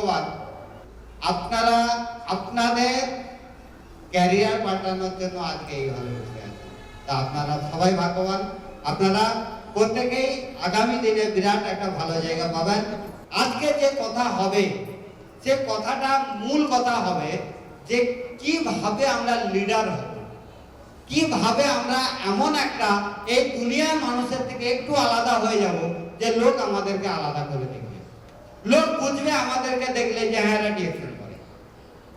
ভাগ্যবান, আপনারা আপনাদের ক্যারিয়ার পাল্টানোর জন্য আজকে এইভাবে বসে আছেন। তা আপনারা সবাই ভাগ্যবান, আপনারা প্রত্যেকেই আগামী দিনে বিরাট একটা ভালো জায়গা পাবেন। আজকে যে কথা হবে, সে কথাটা মূল কথা হবে যে কিভাবে আমরা লিডার হব, কিভাবে আমরা এমন একটা এই দুনিয়ার মানুষের থেকে একটু আলাদা হয়ে যাব যে লোক আমাদেরকে আলাদা করে দেখবে, লোক বুঝবে আমাদেরকে দেখলে যে হ্যাঁ এরা ডিএকশন করে।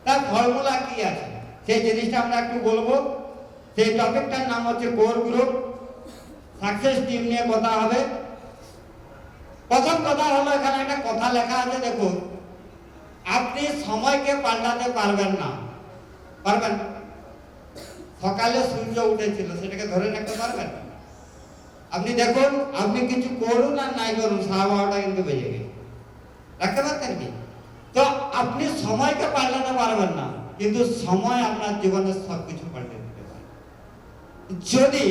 তার ফর্মুলা কি আছে সেই জিনিসটা আমরা একটু বলবো। সেই টপিকটার নাম হচ্ছে কোর গ্রুপ সাকসেস টিম নিয়ে কথা হবে। প্রথম কথা হলো, এখানে একটা কথা লেখা আছে, দেখুন, আপনি সময়কে পাল্টাতে পারবেন না। পারবেন? সকালে সূর্য উঠেছিল, সেটাকে ধরে রাখতে পারবেন? আপনি দেখুন, আপনি কিছু করুন আর নাই করুন, 12:30 কিন্তু বেজে গেছে, রাখতে পারতেন কি? তো আপনি সময়কে পাল্টাতে পারবেন না, কিন্তু সময় আপনার জীবনের সবকিছু পাল্টে দিতে পারে। যদি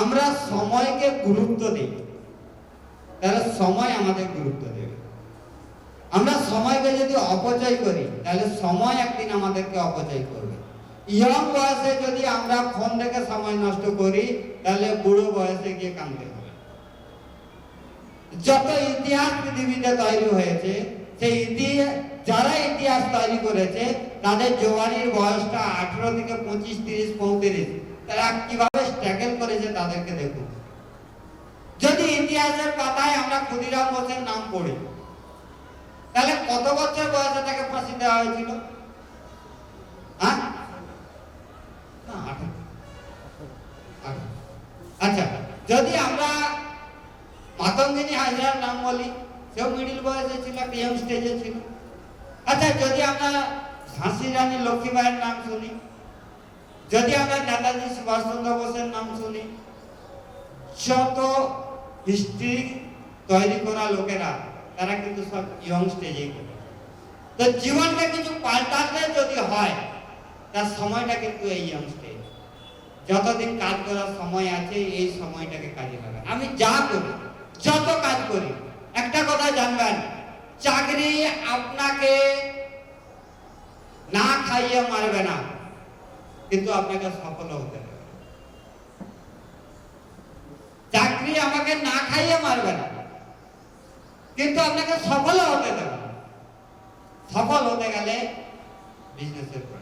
আমরা সময়কে গুরুত্ব দিই, তাহলে সময় আমাদের গুরুত্ব দেবে। আমরা সময়কে যদি অপচয় করি, তাহলে সময় একদিন আমাদেরকে অপচয় করবে। ইয়ং বয়সে যদি আমরা ফোন দেখে সময় নষ্ট করি, তাহলে বুড়ো বয়সে গিয়ে কাঁদতে হবে। যত ইতিহাস পৃথিবীতে তৈরি হয়েছে, সেই যারা ইতিহাস তৈরি করেছে, তাদের জওয়ানির বয়সটা 18 থেকে 25, 30, 35, তারা কিভাবে স্ট্রাগল করেছে তাদেরকে দেখুন। যদি ইতিহাসের পাতায় আমরা ক্ষুদিরাম বোসের নাম পড়ি, তাহলে কত বছর বয়সে তাকে ফাঁসি দেওয়া হয়েছিল? আচ্ছা, যদি আমরা মাতঙ্গিনী হাজরার নাম বলি, সেও মিডিল বয়সে ছিল, একটা ইয়ং স্টেজে ছিল। আচ্ছা, যদি আমরা ঝাঁসি রানী লক্ষ্মীবাইয়ের নাম শুনি, যদি আমরা নেতাজি সুভাষচন্দ্র বোসের নাম শুনি, যত হিস্ট্রি তৈরি করা লোকেরা, তারা কিন্তু সব ইয়ং স্টেজেই করে। তো জীবনকে কিছু পাল্টাতে যদি হয়, তার সময়টা কিন্তু এই ইয়ং স্টেজ। যতদিন কাজ করার সময় আছে, এই সময়টাকে কাজে লাগান। আমি যা করি, যত কাজ করি, একটা কথা জানবেন, চাকরি আপনাকে না খাইয়ে মারবে না, কিন্তু আপনাকে সফল হতে হবে। চাকরি আমাকে না খাইয়ে মারবে না, কিন্তু আপনাকে সফল হতে দেবে। সফল হতে গেলে বিজনেসের প্রয়োজন।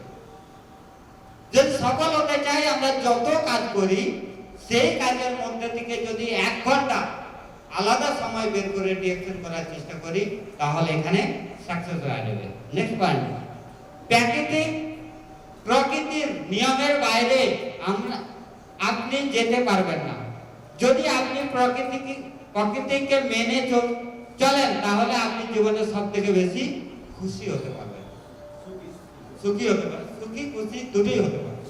যদি সফল হতে চাই, আমরা যত কাজ করি, সেই কাজের মধ্যে থেকে যদি 1 ঘন্টা আলাদা সময় বের করে ডিরেকশন করার চেষ্টা করি, তাহলে এখানে সাকসেস হয়ে যাবে। নেক্সট পয়েন্ট, প্রকৃতির নিয়মের বাইরে আপনি যেতে পারবেন না। যদি আপনি প্রকৃতিকে মেনে চলেন, তাহলে আপনি জীবনে সব থেকে বেশি খুশি হতে পারবেন, সুখী হতে পারবেন। সুখী খুশি দুটোই হতে পারে।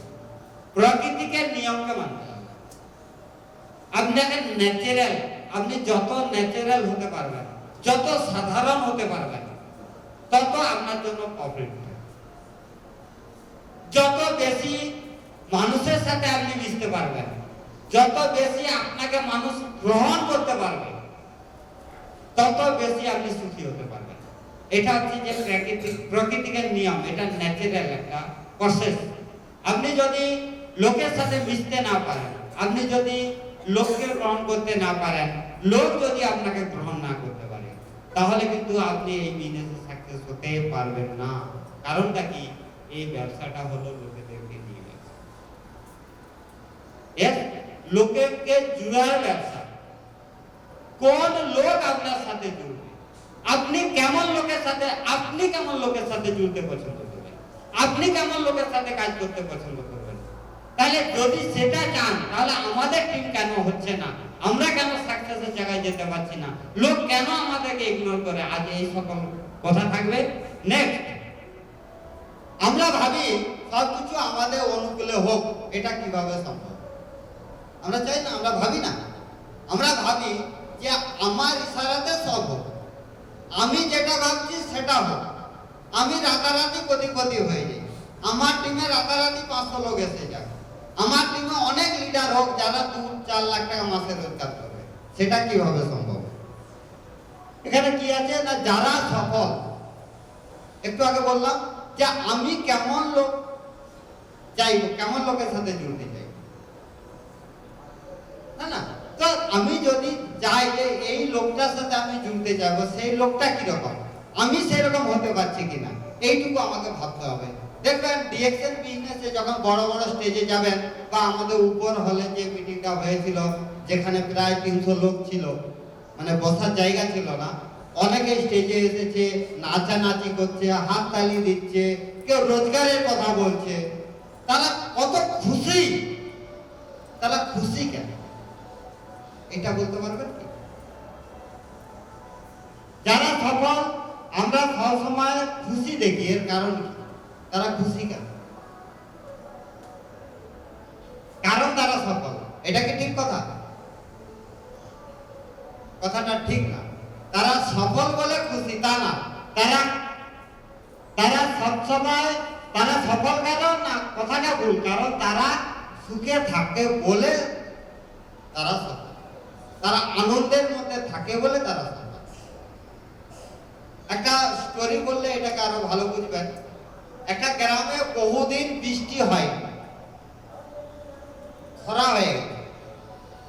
প্রকৃতিকে নিয়মকে মানতে হবে। আপনাকে ন্যাচারাল, আপনি যত ন্যাচারাল হতে পারবেন, যত সাধারণ হতে পারবেন, তত আপনার জন্য প্রফিট। যত বেশি মানুষের সাথে আপনি মিশতে পারবেন, যত বেশি আপনাকে মানুষ গ্রহণ করতে পারবে, তত বেশি আপনি সুখী হতে পারবেন। এটা হচ্ছে যে প্রকৃতির নিয়ম, এটা ন্যাচারাল একটা প্রসেস। আপনি যদি লোকের সাথে মিশতে না পারেন, আপনি যদি লোককে গ্রহণ করতে না পারেন, লোক যদি আপনাকে গ্রহণ না করতে পারে, তাহলে কিন্তু আপনি এই বিজনেসে সাকসেস হতে পারবেন না। কারণটা কি? এই ব্যবসাটা হলো লোকেদেরকে নিয়ে ব্যবসা, লোকেকে জুড়ার ব্যবসা। কোন লোক আপনার সাথে জুড়বে, আপনি কেমন লোকের সাথে জুড়তে পছন্দ করবেন, আপনি কেমন লোকের সাথে কাজ করতে পছন্দ করবেন। তাহলে যদি সেটা চান, তাহলে আমাদের টিম কেন হচ্ছে না, আমরা কেন সাকসেসের জায়গায় যেতে পারছি না, লোক কেন আমাদেরকে ইগনোর করে, আজ এই সকল কথা থাকবে। নেক্সট, আমরা ভাবি সবকিছু আমাদের অনুকূলে হোক, এটা কিভাবে সম্ভব? আমরা চাই না, আমরা ভাবি না, আমরা ভাবি যে আমার ইশারাতে সব হোক, আমি যেটা ভাবছি সেটা হোক, আমি রাতারাতি কোটিপতি হয়ে যাই, আমার টিমে রাতারাতি 500 লোক এসে যাক, আমার টিমে অনেক লিডার হোক যারা 2-4 লাখ টাকা মাসে রোজগার করবে। সেটা কিভাবে সম্ভব? এখানে কি আছে না, যারা সফল একটু আগে বললাম যে আমি কেমন লোক চাইব, কেমন লোকের সাথে জুড়তে চাই, না না। তো আমি যদি চাই যে এই লোকটার সাথে আমি জুড়তে চাইবো, সেই লোকটা কিরকম, আমি সেরকম হতে পারছি কিনা, এইটুকু আমাকে ভাবতে হবে। দেখবেন ডিএক্সএল বিজনেসে যখন বড় বড় স্টেজে যাবেন, বা আমাদের উপর হলে যে মিটিংটা হয়েছিল যেখানে প্রায় 300 লোক ছিল, মানে বসার জায়গা ছিল না, অনেকে স্টেজে এসেছে, নাচানাচি করছে, হাত তালি দিচ্ছে, কেউ রোজগারের কথা বলছে, তারা কত খুশি, তারা খুশি কেন এটা বলতে পারবেন কি? যারা সফল আমরা সবসময় খুশি দেখি, এর কারণ কি? তারা খুশি কেন? কারণ তারা সফল। এটা কি ঠিক কথা? কথাটা ঠিক না। তারা সফল বলে খুশি তা না, তারা সবসময় তারা সফল কেন না, কথাটা ভুল, কারণ তারা সুখে থাকে বলে তারা সফল, তারা আনন্দের মধ্যে থাকে বলে তারা সফল। একটা স্টোরি বললে এটাকে আরো ভালো বুঝবেন। একটা গ্রামে বহুদিন বৃষ্টি হয়, খরা হয়ে গেছে।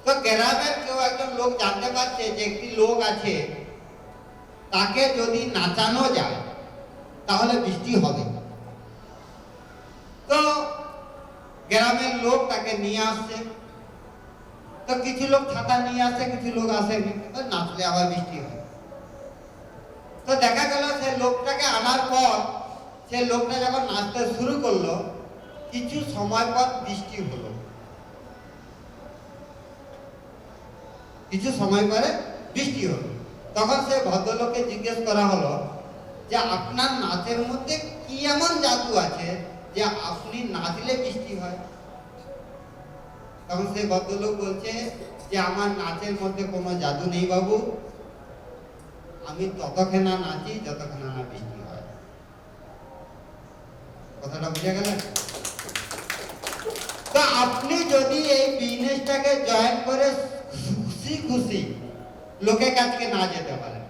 তো গ্রামের কেউ একজন লোক জানতে পারছে যে একটি লোক আছে, তাকে যদি নাচানো যায় তাহলে বৃষ্টি হবে। তো গ্রামের লোক তাকে নিয়ে আসছে। তো কিছু লোক ছাতা নিয়ে আসে, কিছু লোক আসেনি, নাচলে আবার বৃষ্টি হয়। তো দেখা গেল সে লোকটাকে আনার পর সে লোকটা যখন নাচতে শুরু করলো, কিছু সময় পর বৃষ্টি হলো। কিছু সময় পরে বৃষ্টি হলো। তখন সে ভদ্রলোককে জিজ্ঞেস করা হলো যে আপনার নাচের মধ্যে কি এমন জাদু আছে যে আপনি নাচলে বৃষ্টি হয়? তখন সে ভদ্রলোক বলছে যে আমার নাচের মধ্যে কোনো জাদু নেই বাবু, আমি ততক্ষণা নাচি যতক্ষণ না বৃষ্টি হয়। কথাটা বুঝে গেল? তো আপনি যদি এই বিজনেসটাকে জয়েন করে খুশি খুশি লোকের কাছে না যেতে পারেন,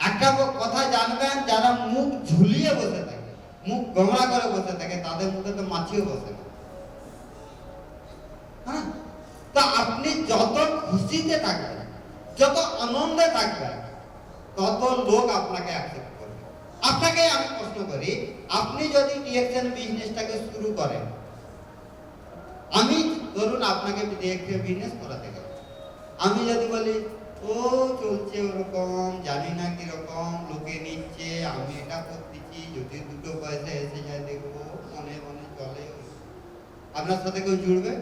একটা কথা জানবেন, যারা মুখ ঝুলিয়ে বসে থাকে, মুখ গোমরা করে বসে থাকে, তাদের মুখে তো মাছিও বসে না। হ্যাঁ, তো আপনি যত খুশিতে থাকবেন, যত আনন্দে থাকবেন, তত লোক আপনাকে অ্যাকসেপ্ট করবে। আপনাকে আমি প্রশ্ন করি, আপনি যদি ডিএক্সএল বিজনেসটাকে শুরু করেন, আমি ধরুন আপনাকে ডিএক্সএল বিজনেস করাতে গেল, আমি যদি বলি ও চলছে ওরকম, জানি না কিরকম, লোকে নিচ্ছে, আমি এটা করতেছি, যদি দুটো পয়সা এসে যায় দেখবো, মনে মনে চলে, আপনার সাথে কেউ জুড়বে?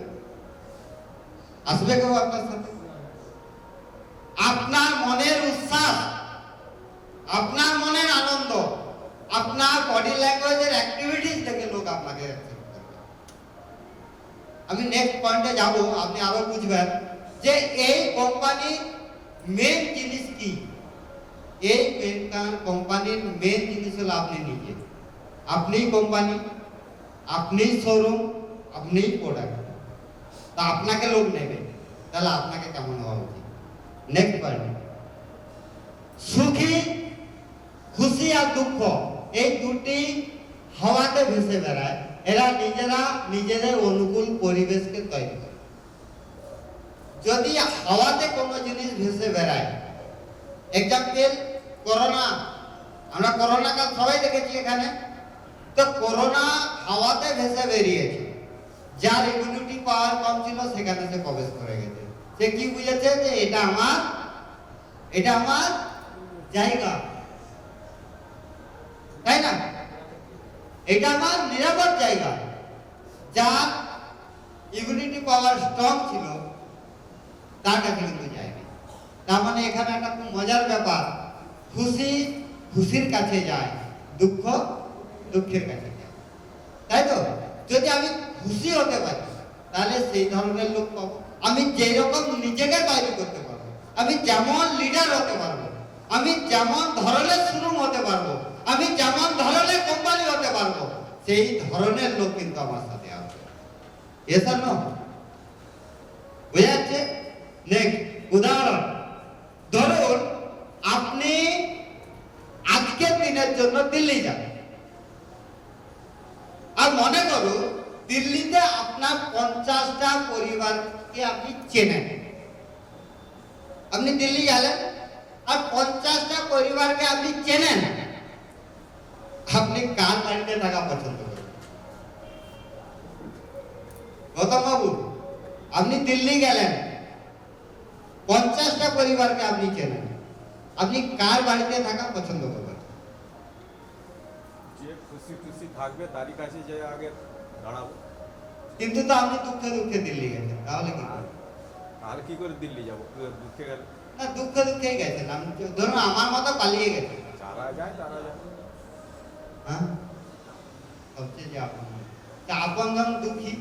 আসবে কেউ আপনার সাথে? আপনার মনের উচ্ছ্বাস, আপনার মনের আনন্দ, আপনার বডি ল্যাঙ্গুয়েজের অ্যাক্টিভিটিস থেকে লোক আপনাকে অ্যাকসেপ্ট করবে। আমি নেক্সট পয়েন্টে যাব, আপনি আরো বুঝবেন যে এই কোম্পানির মেন জিনিস কি। এই কোম্পানির মেন জিনিস হলো আপনি নিজে, আপনিই কোম্পানি, আপনিই শোরুম, আপনিই প্রোডাক্ট। তা আপনাকে লোক নেবে, তাহলে আপনাকে কেমন হওয়া উচিত? নেক্সট পয়েন্ট, সুখী, খুশি আর দুঃখ এই দুটি হাওয়াতে ভেসে বেড়ায়। এরা নিজেরা নিজেদের অনুকূল পরিবেশকে তৈরি করে। যদি হাওয়াতে কোনো জিনিস ভেসে বেড়ায়, এক্সাম্পল করোনা, আমরা করোনা কাল সবাই দেখেছি এখানে। তো করোনা হাওয়াতে ভেসে বেরিয়েছে, যার ইমিউনিটি পাওয়ার কম ছিল সেখানে সে প্রবেশ করে গেছে। সে কি বুঝেছে যে এটা আমার জায়গা, তাই না? এটা আমার নিরাপদ জায়গা। যার ইমিউনিটি পাওয়ার স্ট্রং ছিল তার কাছে কিন্তু যায়নি। তার মানে এখানে একটা খুব মজার ব্যাপার, খুশি খুশির কাছে যায়, দুঃখ দুঃখের কাছে যায়, তাই তো? যদি আমি খুশি হতে পারি তাহলে সেই ধরনের লোক পাবো। আমি যেরকম নিজেকে তৈরি করতে পারবো, আমি যেমন লিডার হতে পারবো, আমি যেমন ধরনের শোরুম হতে পারবো, আমি যেমন ধরনের কোম্পানি হতে পারবো, সেই ধরনের লোক কিন্তু আমার সাথে আসবে। এসব না বুঝা যাচ্ছে? নেক্সট উদাহরণ ধরুন, আপনি আজকের দিনের জন্য পরিবারকে আপনি চেনেন। আপনি দিল্লি গেলেন আর 50টা পরিবারকে আপনি চেনেন, আপনি কার বাড়িতে থাকা পছন্দ করেন? গৌতম বাবু, আপনি দিল্লি গেলেন, 50টা পরিবারকে আপনি চেনেন, আপনি কার বাড়িতে থাকা পছন্দ করবেন? যে খুশি খুশি থাকবে তারই কাছে যে আগে দাঁড়াবো। কিন্তু তো আপনি দুঃখে দুঃখে দিল্লি গেছেন, তাহলে কি করবেন? আর কি করে দিল্লি যাবো দুঃখে গেলে? না, দুঃখে দুঃখেই গেছেন। আমি ধরুন আমার মতো পালিয়ে গেছেন। যারা যায় তারা যায়। হ্যাঁ, সবচেয়ে যে আপন, তা আপন যখন দুঃখী,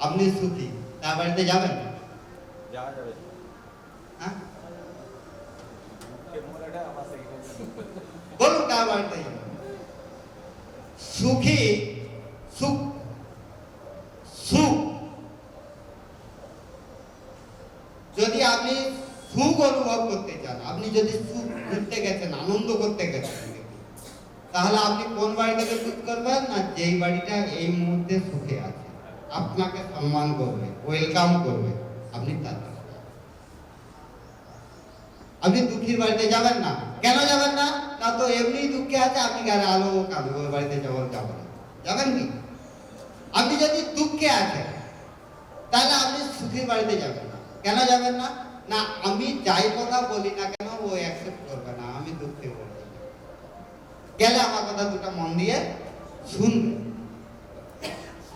আপনি সুখী, তার বাড়িতে যাবেন? যাওয়া যাবে। হ্যাঁ, দুঃখের মোড়াটা আমার সেইখানে দুঃখ। বলুন কার বাড়িতে যাবেন? সুখী, সুখ, সুখ, যদি আপনি সুখ অনুভব করতে চান, আপনি যদি সুখ ঘুরতে গেছেন, আনন্দ করতে গেছেন, তাহলে আপনি কোন বাড়িটাকে চুজ করবেন? না, যেই বাড়িটা এই মুহূর্তে সুখে আছে, আপনাকে সম্মান করবে, ওয়েলকাম করবে, আপনি তার কাছে যাবেন। আপনি দুঃখীর বাড়িতে যাবেন না। কেন যাবেন না? না তো এমনি দুঃখে আছে, আপনি গায়ে আলো কাঁদবে, ওই বাড়িতে যাবেন না, যাবেন কি? আপনি যদি দুঃখে আছেন, তাহলে আপনি সুখীর বাড়িতে যাবেন না। কেন যাবেন না? না, আমি যাই কথা বলি না কেন ও অ্যাকসেপ্ট করবে না, আমি দুঃখে বলবো। গেলে আমার কথা দুটো মন দিয়ে শুনবে।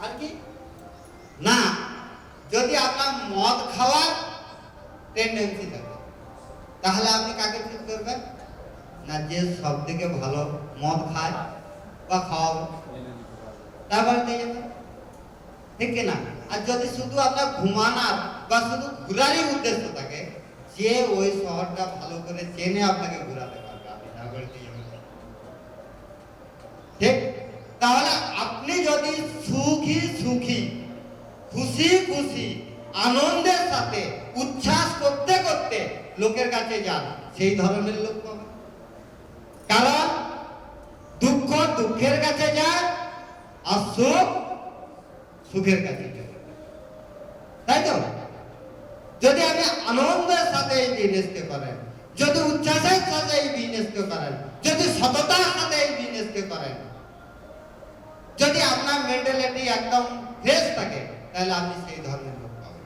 আর কি না, যদি আপনার মদ খাওয়ার টেন্ডেন্সি থাকে, তাহলে আপনি কাকে চুজ করবেন? না, যে সব থেকে ভালো মদ খায় বা খাওয়াবে, তার বাড়িতে যাবেন, ঠিক না? আর যদি শুধু আপনার ঘুমানোর বা শুধু ঘোরারই উদ্দেশ্য থাকে, যে ওই শহরটা ভালো করে চেনে আপনাকে ঘোরাতে পারবে, আপনি তার বাড়িতে যাবেন, ঠিক? তাহলে আপনি যদি সুখী সুখী, খুশি খুশি, আনন্দের সাথে উচ্ছ্বাস করতে করতে লোকের কাছে যান, সেই ধরনের লোক পাবেন। কারণ দুঃখ দুঃখের কাছে যায়, আর সুখ সুখের কাছে যায়, তাই তো? যদি আপনি আনন্দের সাথে এই বিজনেসকে করেন, যদি উচ্ছ্বাসের সাথে এই বিজনেসকে করেন, যদি সততার সাথে এই বিজনেসকে করেন, যদি আপনার মেন্টালিটি একদম ফ্রেশ থাকে, তাহলে আপনি সেই ধরনের লোক পাবেন।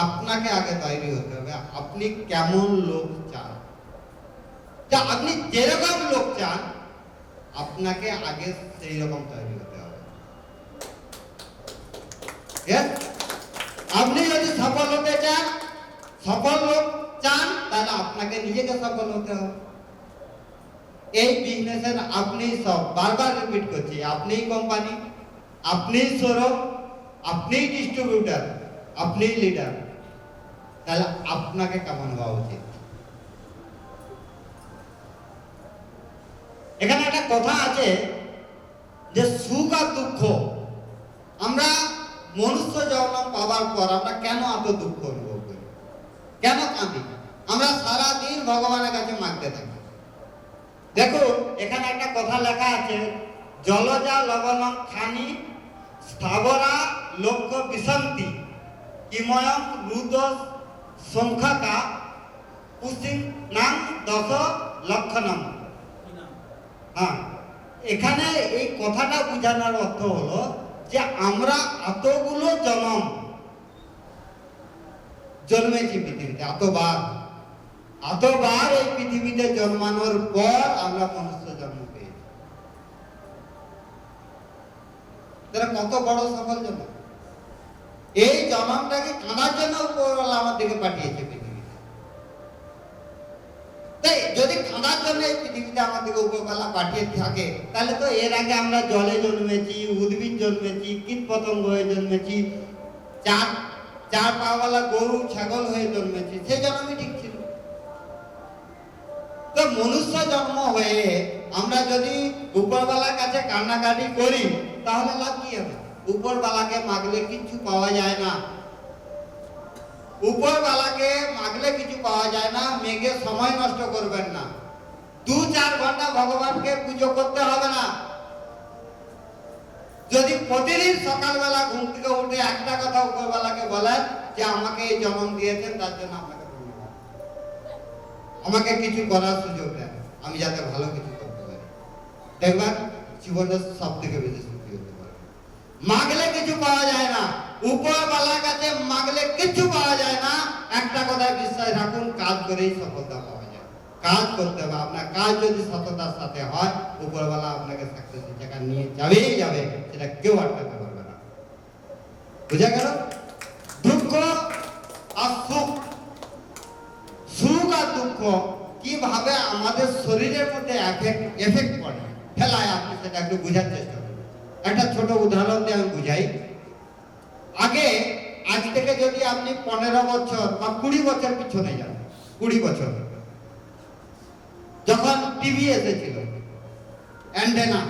আপনাকে আগে তৈরি হতে হবে, আপনি কেমন লোক চান। তা আপনি যেরকম লোক চান, আপনাকে আগে সেই রকম তৈরি হতে হবে। আপনি যদি সফল হতে চান, সফল লোক চান, তাহলে আপনাকে নিজেকে সফল হতে হবে। এই বিজনেসের আপনি সব, বারবার রিপিট করছি, আপনিই কোম্পানি, আপনিই শোরুম, আপনিই ডিস্ট্রিবিউটার, আপনিই লিডার। তাহলে আপনাকে কেমন হওয়া উচিত? এখানে একটা কথা আছে যে সুখ আর দুঃখ, আমরা মনুষ্য জন্ম পাওয়ার পর আমরা কেন এত দুঃখ অনুভব করি, কেন কাঁদি? আমরা সারাদিন ভগবানের কাছে মাগতে থাকি। দেখো, এখানে একটা কথা লেখা আছে, জলজা লবণম খানি স্থাবরা লক্ষ্য বিশন্তি কিময়ম রুদ সংখ্যাকা পুষ্টিং নাম দশ লক্ষণম। হ্যাঁ, এখানে এই কথাটা বোঝানোর অর্থ হলো যে আমরা এতগুলো জন্মেছি পৃথিবীতে, এতবার এই পৃথিবীতে জন্মানোর পর আমরা মনুষ্য জন্ম পেয়েছি। তারা কত বড় সফল জন্ম! এই জন্মটাকে কানার জন্য উপরওয়ালা আমার দিকে পাঠিয়েছে পৃথিবীতে। তাই যদি কানার জন্য এই পৃথিবীতে আমার দিকে উপরওয়ালা পাঠিয়ে থাকে, তাহলে তো এর আগে আমরা জলে জন্মেছি, উদ্ভিদ জন্মেছি, কীট পতঙ্গ হয়ে জন্মেছি, চার পাওয়ালা গরু ছাগল হয়ে জন্মেছি, সেই জন্মই ঠিক ছিল। তো মনুষ্য জন্ম হয়ে আমরা যদি উপরওয়ালার কাছে কান্নাকাটি করি, তাহলে লাভ কি হবে? উপরওয়ালাকে মাগলে কিছু পাওয়া যায় না, উপরওয়ালাকে মাগলে কিছু পাওয়া যায় না। মেঘে সময় নষ্ট করবেন না, 2-4 ঘন্টা ভগবানকে পুজো করতে হবে না, যদি প্রতিদিন সকালবেলা ঘুম থেকে উঠে একটা কথা উপরবেলাকে বলেন যে আমাকে এই জন্ম দিয়েছেন তার জন্য আপনাকে ধন্যবাদ, আমাকে কিছু করার সুযোগ দেন, আমি যাতে ভালো কিছু করতে পারি, দেখবেন জীবনের সব থেকে বেশি সুখী হতে পারে। মাগলে কিছু পাওয়া যায় না, উপরওয়ালার কাছে মাগলে কিছু পাওয়া যায় না। একটা কথায় বিশ্বাস রাখুন, কাজ করেই সফলতা পাওয়া যায়। কাজ করতে হবে, আপনার কাজ যদি সততার সাথে হয়, উপরওয়ালা আপনাকে সাকসেসের জায়গা নিয়ে যাবেই যাবে, সেটা কেউ আটকাতে পারবে না। বুঝা গেল? দুঃখ আর সুখ, সুখ আর দুঃখ কিভাবে আমাদের শরীরের মধ্যে এফেক্ট করে ফেলায়, আপনি সেটা একটু বোঝার চেষ্টা করুন। একটা ছোট উদাহরণ দিয়ে আমি বুঝাই। আগে, আজ থেকে যদি আপনি 15 বছর বা 20 বছর পিছনে যান, 20 বছর, যখন টিভি এসেছিল, অ্যান্টেনা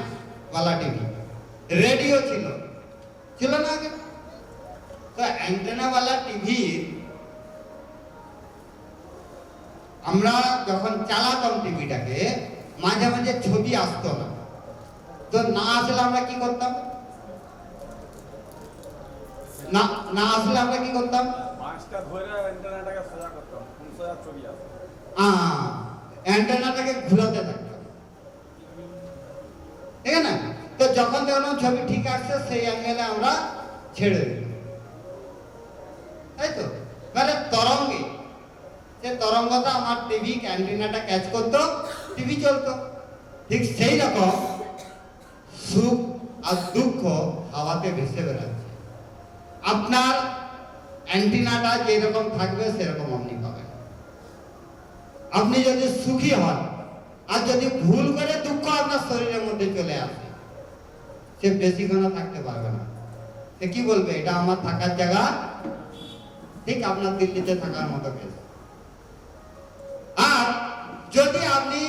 ওয়ালা টিভি, রেডিও ছিল না আগে? তো অ্যান্টেনা ওয়ালা টিভি আমরা যখন চালাতাম টিভিটাকে, মাঝে মাঝে ছবি আসতো না, তো না আসলে আমরা কি করতাম? না আসলে আমরা কি করতাম? মাছটা ধরে অ্যান্টেনাটাকে সোজা করতাম, কোন সোজা ছবি আসে। অ্যান্টেনাটাকে ঘুরাতে থাকতাম, ঠিক না? তো যখন দেখলাম ছবি ঠিক আসছে, সেই অ্যাঙ্গেলে আমরা ছেড়ে দিলাম, তাই তো? মানে তরঙ্গে, সে তরঙ্গটা আমার টিভি অ্যান্টেনাটা ক্যাচ করতো, টিভি চলতো। ঠিক সেই রকম সুখ আর দুঃখ হাওয়াতে ভেসে বেড়াচ্ছে। আপনার অ্যান্টেনাটা যেরকম থাকবে সেরকম আপনি পাবেন। আপনি যদি সুখী হন, আর যদি ভুল করে দুঃখ আপনার শরীরের মধ্যে চলে আসে, সে বেশিক্ষণ থাকতে পারবে না। সে কি বলবে, এটা আমার থাকার জায়গা, ঠিক আপনার দিল্লিতে থাকার মতো কেস। আর যদি আপনি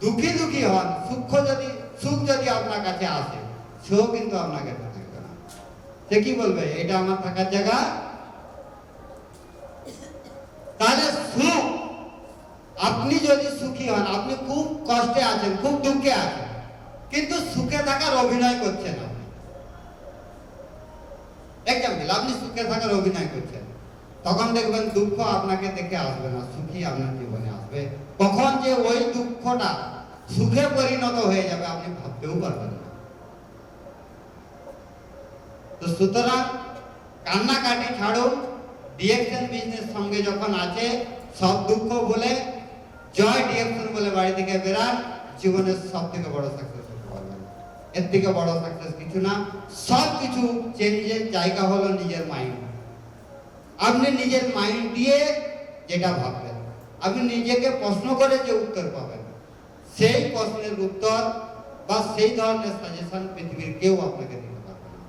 দুঃখী হন, সুখ যদি আপনার কাছে আসে, সেও কিন্তু আপনার কাছে থাকবে না। সে কি বলবে, এটা আমার থাকার জায়গা। তাহলে সুখ, আপনি যদি সুখী হন, আপনি খুব কষ্টে আছেন, খুব দুঃখে আছেন, কিন্তু সুখে থাকার অভিনয় করছেন আপনি। এক্সাম্পল, আপনি সুখে থাকার অভিনয় করছেন, তখন দেখবেন দুঃখ আপনাকে দেখে আসবে না, সুখী আপনার জীবনে আসবে। কখন যে ওই দুঃখটা সুখে পরিণত হয়ে যাবে আপনি ভাবতেও পারবেন না। তো সুতরাং কান্নাকাটি ছাড়ুন, ডিএকশন বিজনেস সঙ্গে যখন আছে, সব দুঃখ বলে জয় ডিএকশন বলে বাড়ি থেকে বেরান, জীবনের সব থেকে বড় সাকসেস হতে পারবেন। এর থেকে বড় সাকসেস কিছু না। সব কিছু চেঞ্জের জায়গা হলো নিজের মাইন্ড। আপনি নিজের মাইন্ড দিয়ে যেটা ভাববেন, আপনি নিজেকে প্রশ্ন করে যে উত্তর পাবেন, সেই প্রশ্নের উত্তর বা সেই ধরনের সাজেশন পৃথিবীর কেউ আপনাকে দিতে পারবে না।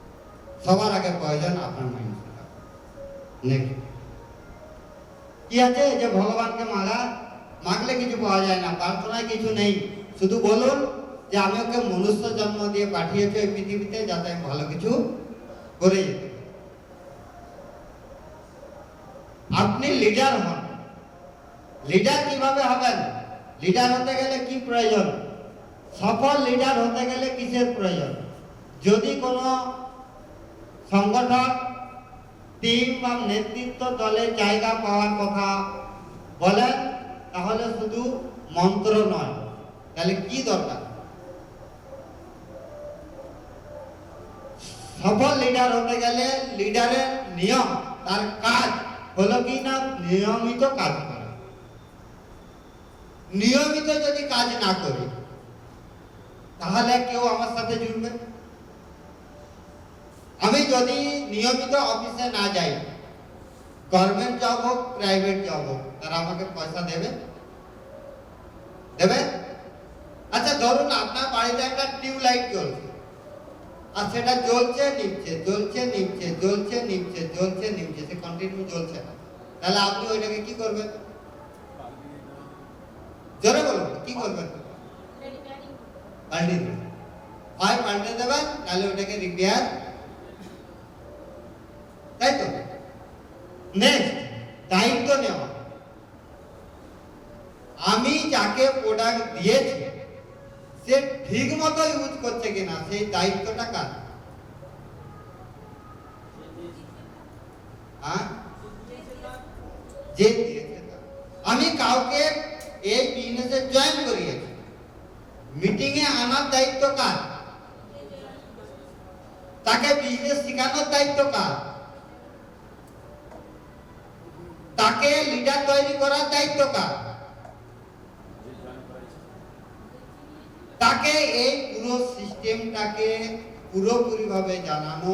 সবার আগে প্রয়োজন আপনার মাইন্ড সেটআপ। নেক্সট কি আছে, যে ভগবানকে মাগলে কিছু পাওয়া যায় না, প্রার্থনায় কিছু নেই। শুধু বলুন যে আমি ওকে মনুষ্য জন্ম দিয়ে পাঠিয়েছে এই পৃথিবীতে, যাতে আমি ভালো কিছু করে যেতে। আপনি লিডার হন। লিডার কিভাবে হবেন? লিডার হতে গেলে কি প্রয়োজন? সফল লিডার হতে গেলে কিসের প্রয়োজন? যদি কোনো সংগঠন, টিম বা নেতৃত্ব দলের জায়গা পাওয়ার কথা বলেন, তাহলে শুধু মন্ত্র নয়, তাহলে কি দরকার? সফল লিডার হতে গেলে লিডারের নিয়ম, তার কাজ হলো কি না, নিয়মিত কাজ করা। নিয়মিত যদি কাজ না করি, তাহলে কেউ আমার সাথে জুড়বে? আমি যদি নিয়মিত অফিসে না যাই, গভর্নমেন্ট জব হোক প্রাইভেট জব হোক, তারা আমাকে পয়সা দেবে? আচ্ছা ধরুন আপনার বাড়িতে একটা টিউবলাইট জ্বলছে, আর সেটা জ্বলছে নিভছে, জ্বলছে নিভছে, জ্বলছে নিভছে, জ্বলছে নিভছে, সে কন্টিনিউ জ্বলছে না, তাহলে আপনি ওইটাকে কি করবেন? জোরে বলুন, কি করবেন? পাল্টে দেবেন। হয় পাল্টে দেবেন, তাহলে ওটাকে রিপেয়ার, তাই তো? নেক্সট, দায়িত্ব নেওয়া। আমি যাকে প্রোডাক্ট দিয়েছি সে ঠিক মতো ইউজ করছে কিনা, সেই দায়িত্বটা কার? হ্যাঁ, যে দিয়েছে তা। আমি কাউকে এই বিজনেসে জয়েন করিয়েছি, মিটিং এ আনার দায়িত্ব কার? তাকে বিজনেস শেখানোর দায়িত্ব কার? তাকে লিডার তৈরি করার দায়িত্ব কার? তাকে এই পুরো সিস্টেমটাকে পুরোপুরি ভাবে জানানো,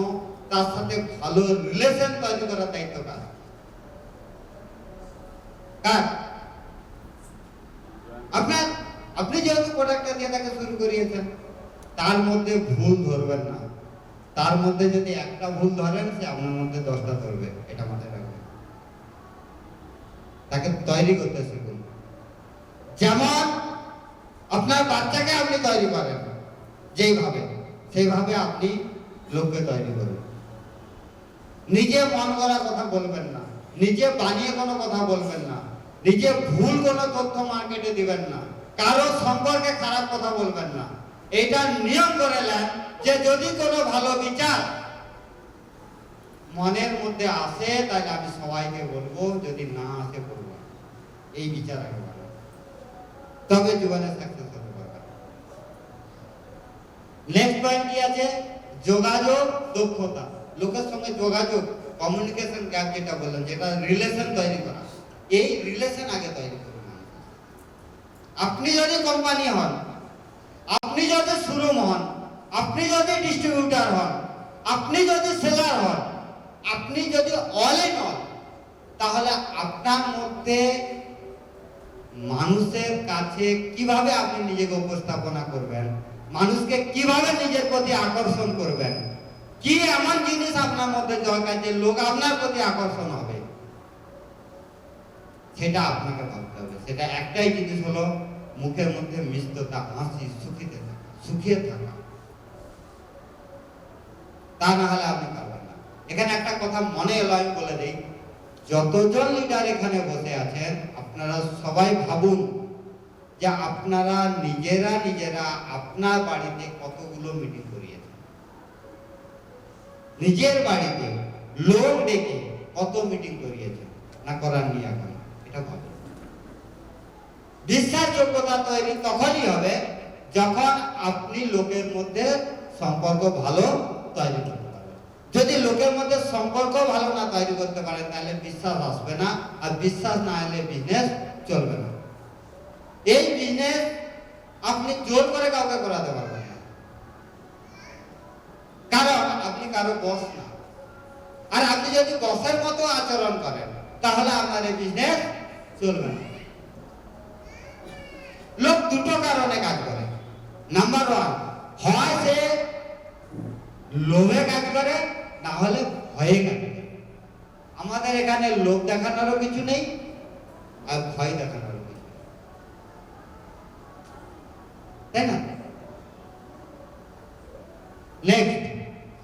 তার সাথে ভালো রিলেশন তৈরি করার দায়িত্ব কার? কার? আপনার। আপনি যেহেতু প্রোডাক্টটা দিয়ে তাকে শুরু করিয়েছেন, তার মধ্যে ভুল ধরবেন না। তার মধ্যে যদি একটা ভুল ধরেন, সে আপনার মধ্যে 10টা ধরবে, এটা মাথায় রাখবেন। তাকে তৈরি করতে শিখুন। যেমন আপনার বাচ্চাকে আপনি তৈরি করেন যেইভাবে, সেইভাবে আপনি লোককে তৈরি করুন। নিজে মন করা কথা বলবেন না, নিজে বানিয়ে কোনো কথা বলবেন না, নিজে ভুল কোনো তথ্য মার্কেটে দিবেন না, কারো সম্পর্কে খারাপ কথা বলবেন না। এটা নিয়ম করে নেন যে যদি কোনো ভালো বিচার মনের মধ্যে আসে তাহলে আমি সবাইকে বলবো, যদি না আসে বলবো। এই বিচার আগে বানান, তবে জীবনে সাকসেস হতে পারবেন। নেক্সট পয়েন্ট কি আছে? যোগাযোগ দক্ষতা। লোকের সঙ্গে যোগাযোগ, কমিউনিকেশন গ্যাপ যেটা বললাম, যেটা রিলেশন তৈরি করা, এই রিলেশন আগে তৈরি করুন। আপনি যদি কোম্পানি হন, আপনি যদি শোরুম হন, আপনি যদি ডিস্ট্রিবিউটর হন, আপনি যদি সেলার হন, আপনি যদি অল ইন অল, তাহলে আপনার মধ্যে মানুষের কাছে কিভাবে আপনি নিজেকে উপস্থাপনা করবেন, মানুষকে কিভাবে নিজের প্রতি আকর্ষণ করবেন, কি এমন জিনিস আপনার মধ্যে দরকার যে লোক আপনার প্রতি আকর্ষণ হবে, সেটা আপনাকে ভাবতে হবে। সেটা একটাই জিনিস হলো মুখের মধ্যে মিষ্টতা, হাসি, সুখিয়ে থাকা। তা না হলে আপনি পারবেন না। এখানে একটা কথা মনে এলো, আমি বলে দিই, যতজন লিডার এখানে বসে আছেন, আপনারা সবাই ভাবুন যে আপনারা নিজেরা আপনার বাড়িতে কতগুলো মিটিং করিয়েছেন, নিজের বাড়িতে লোক ডেকে কত মিটিং করিয়েছেন না করাননি এখন, এটা ভাবুন। বিশ্বাসযোগ্যতা তৈরি তখনই হবে যখন আপনি লোকের মধ্যে সম্পর্ক ভালো তৈরি করতে পারবেন। যদি লোকের মধ্যে সম্পর্ক ভালো না তৈরি করতে পারেন, তাহলে বিশ্বাস আসবে না, আর বিশ্বাস না এলে বিজনেস চলবে না। এই বিজনেস আপনি জোর করে কাউকে করাতে পারবেন না, কারণ আপনি কারো বস না। আর আপনি যদি বসের মতো আচরণ করেন, তাহলে আপনার এই বিজনেস চলবে না। লোক দুটো কারণে কাজ করে। নাম্বার 1, হয় সে লোভে কাজ করে, না হলে ভয়ে কাজ করে। আমাদের এখানে লোভ দেখানোরও কিছু নেই, আর ভয় দেখানোরও কিছু নেই, তাই না? নেক্সট,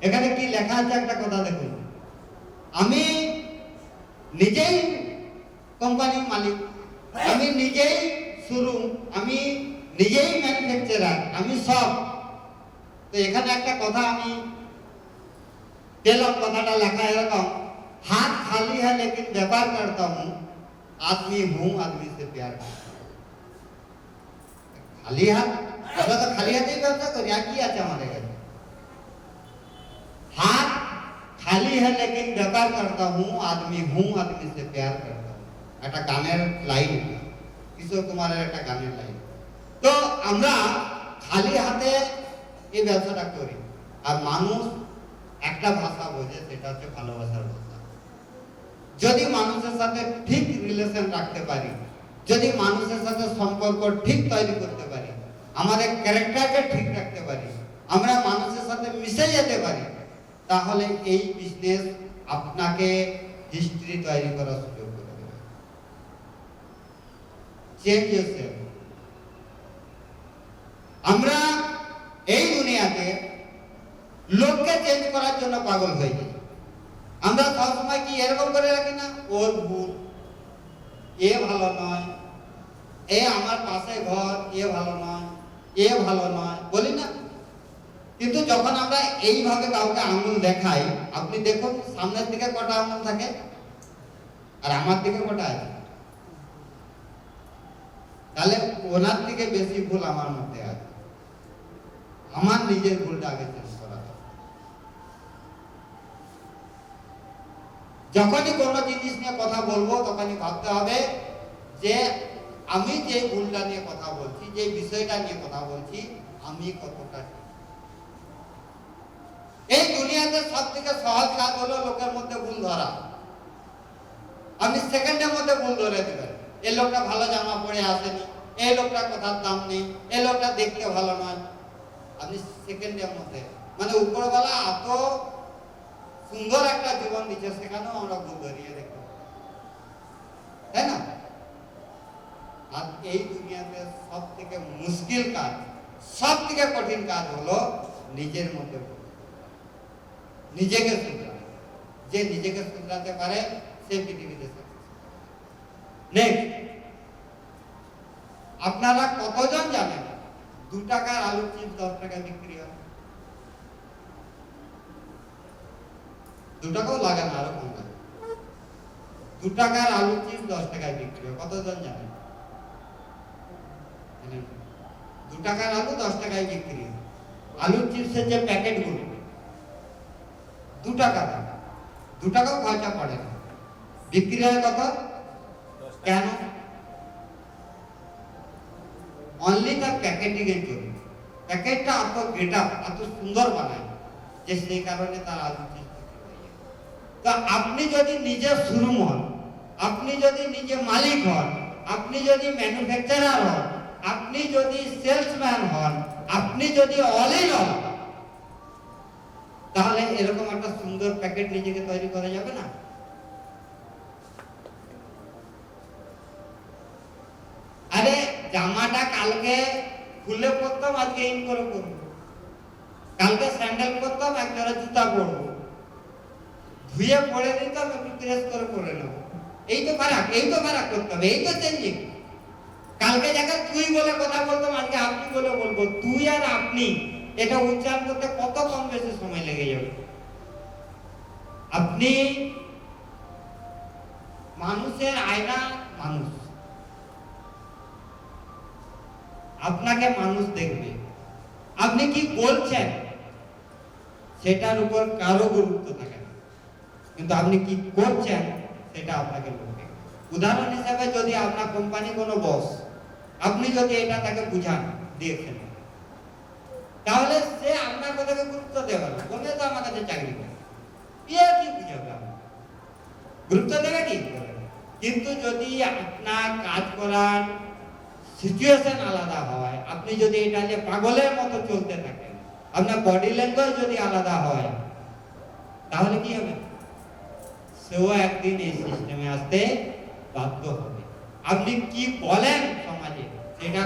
এখানে কি লেখা আছে একটা কথা দেখুন। আমি নিজেই কোম্পানির মালিক, আমি নিজেই শোরুম, আমি নিজেই ম্যানুফ্যাকচারার, আমি সব। তো এখানে একটা কথা আমি পেলাম, কথাটা লেখা এরকম, হাত খালি है लेकिन व्यापार करता हूँ, आदमी हूँ आदमी से प्यार करता हूँ। খালি হাত, আমরা তো খালি হাতেই ব্যবসা করি, আর কি আছে আমাদের কাছে? हाथ खाली है लेकिन व्यापार करता हूँ, आदमी हूँ आदमी से प्यार करता हूँ। একটা গানের লাইন, কিশোর কুমারের একটা গানের লাইন। তো আমরা খালি হাতে এই ব্যবসাটা করি, আর মানুষ একটা ভাষা বোঝে, সেটা হচ্ছে ভালোবাসার ভাষা। যদি মানুষের সাথে ঠিক রিলেশন রাখতে পারি, যদি মানুষের সাথে সম্পর্ক ঠিক তৈরি করতে পারি, আমাদের ক্যারেক্টারকে ঠিক রাখতে পারি, আমরা মানুষের সাথে মিশে যেতে পারি, তাহলে এই বিজনেস আপনাকে হিস্ট্রি তৈরি করার সুযোগ করে দেবে। Change yourself. আমরা এই দুনিয়াতে লোককে চেঞ্জ করার জন্য পাগল হয়ে যাই। আমরা সবসময় কি এরকম করে রাখি না, ওর ভুল, এ ভালো নয়, এ আমার পাশে ঘর, এ ভালো নয়, এ ভালো নয়, বলি না? কিন্তু যখন আমরা এইভাবে কাউকে আঙুল দেখাই, আপনি দেখুন সামনের দিকে কটা আঙুল থাকে, আর আমার দিকে কটা আছে? তাহলে ওনার থেকে বেশি ভুল আমার মধ্যে আছে। আমার নিজের ভুলটা আগে চেঞ্জ করা দরকার। যখনই কোনো জিনিস নিয়ে কথা বলবো তখনই ভাবতে হবে যে আমি যে ভুলটা নিয়ে কথা বলছি, যে বিষয়টা নিয়ে কথা বলছি, আমি কতটা ঠিক। এই দুনিয়াতে সব থেকে সহজ কাজ হলো লোকের মধ্যে ভুল ধরা। আপনি সেকেন্ডের মধ্যে ভুল ধরে দেবেন। এই লোকটা ভালো জামা পরে আসেনি, এই লোকটার কথার দাম নেই, এই লোকটা দেখতে ভালো নয়। আপনি সেকেন্ডের মধ্যে, মানে উপরওয়ালা এত সুন্দর একটা জীবন দিচ্ছে, সেখানেও আমরা ভুল ধরিয়ে দেখতে পাই, তাই না? আর এই দুনিয়াতে সব থেকে মুশকিল কাজ, সব থেকে কঠিন কাজ হলো নিজের মধ্যে ভুল। নিজেকে শুধরানো। যে নিজেকে শুধরাতে পারে সে পৃথিবীতে নেক্সট। আপনারা কতজন জানেন 2 টাকার আলুর চিপস 10 টাকায় বিক্রি হয়? 2 টাকাও লাগে না, আরো কম লাগে। 2 টাকার আলুর চিপস 10 টাকায় বিক্রি হয়, কতজন জানেন? 2 টাকার আলু 10 টাকায় বিক্রি হয়। আলুর চিপসের যে প্যাকেটগুলো 2 টাকা দাম, 2 টাকাও খরচা পড়ে না, বিক্রি হয় কত? কেন? অনলি তার প্যাকেটিং এর জন্য। প্যাকেটটা এত গেটা, এত সুন্দর বানায় যে সেই কারণে তার আলু চিপস বিক্রি হয়ে যায়। তো আপনি যদি নিজে শোরুম হন, আপনি যদি নিজে মালিক হন, আপনি যদি ম্যানুফ্যাকচারার হন, আপনি যদি সেলসম্যান হন, আপনি যদি অল ইন হন, তাহলে এরকম একটা সুন্দর প্যাকেট নিজেকে তৈরি করা যাবে না? আরে জামাটা কালকে খুলে পরতাম, আজকে ইন করে পরবো। কালকে স্যান্ডেল পরতাম, একজোড়া জুতা পরবো। ধুয়ে পরে দিতাম, একটু প্রেস করে পরে নেবো। এই তো ফারাক করতে হবে, এই তো চেঞ্জিং। কালকে জায়গায় তুই বলে কথা বলতাম, আজকে আপনি বলে বলবো। তুই আর আপনি এটা উচ্চারণ করতে কত কম বেশি সময় লেগে যাবে। আপনি মানুষের আয়না, মানুষ আপনাকে মানুষ দেখবে। আপনি কি বলছেন সেটার উপর কারো গুরুত্ব থাকে না, কিন্তু আপনি কি করছেন সেটা আপনাকে লোক দেখবে। উদাহরণ হিসেবে যদি আপনার কোম্পানি কোনো বস, আপনি যদি এটা তাকে বুঝান দিয়েছেন, তাহলে সে আপনার কথাকে গুরুত্ব দেবে না, বলবে তো আমার কাছে চাকরি করে, কি বুঝাবে, গুরুত্ব দেবে কি? কিন্তু যদি আপনার কাজ করার সিচুয়েশন আলাদা হয়, আপনি যদি এটা যে পাগলের মতো চলতে থাকেন, আপনার বডি ল্যাঙ্গুয়েজ যদি আলাদা হয়, তাহলে কি হবে? সেও একদিন এই সিস্টেমে আসতে বাধ্য হবে। আপনি কি বলেন সমাজে, সেটা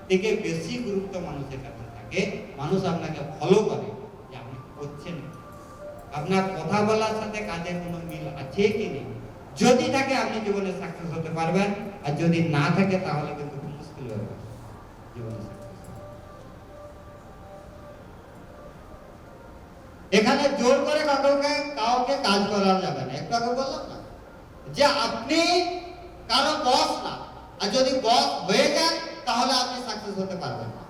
থেকে বেশি গুরুত্ব মানুষের কাছে থাকে। মানুষ আপনাকে ফলো করে যে আপনি করছেন, আপনার কথা বলার সাথে কাজের কোনো মিল আছে কি নেই। যদি থাকে আপনি জীবনে সাকসেস হতে পারবেন, আর যদি না থাকে তাহলে কিন্তু মুশকিল হবে জীবনে সাকসেস। এখানে জোর করে কাউকে কাজ করানো যাবে না। একটু আগে বললাম না যে আপনি কারো বস না, আর যদি বস হয়ে যান তাহলে আপনি সাকসেস হতে পারবেন না।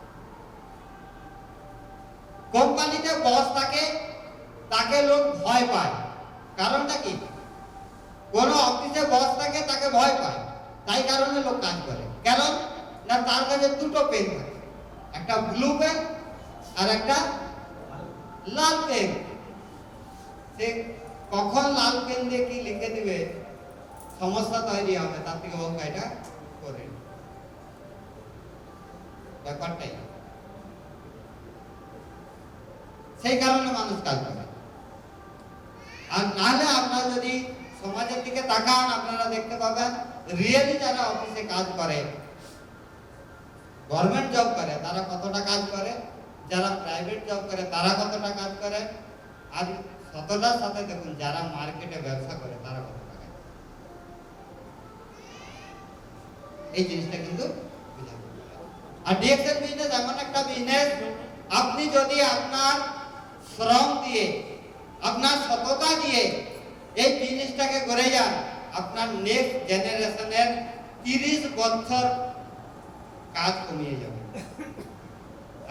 কোম্পানিতে বস থাকে, তাকে লোক ভয় পায়। কারণটা কি? কোন অফিসে বস থাকে, তাকে ভয় পায়, তাই কারণে লোক কাজ করে। কেন না? তার কাছে 2টো পেন থাকে, একটা ব্লু পেন আর একটা লাল পেন। সে কখন লাল পেন দিয়ে কি লিখে দিবে, সমস্যা তৈরি হবে, তার থেকে ও এটা করে। ব্যাপারটাই সেই কারণে মানুষ কাজ করে। আর নাহলে আপনারা যদি সমাজের দিকে তাকান, আপনারা দেখতে পাবেন রিয়েলি যারা অফিসে কাজ করে, গভর্নমেন্ট জব করে, তারা কতটা কাজ করে, যারা প্রাইভেট জব করে তারা কতটা কাজ করে, আর সততার সাথে দেখুন যারা মার্কেটে ব্যবসা করে তারা কতটা কাজ করে। এই জিনিসটা কিন্তু বুঝাতে হবে। আর ডিএক্সএল বিজনেস এমন একটা বিজনেস, আপনি যদি আপনার শ্রম দিয়ে, আপনার সততা দিয়ে এই বিজনেসটাকে করে যান, আপনার নেক্সট জেনারেশনের 30 বছর কাজ কমিয়ে যাবে।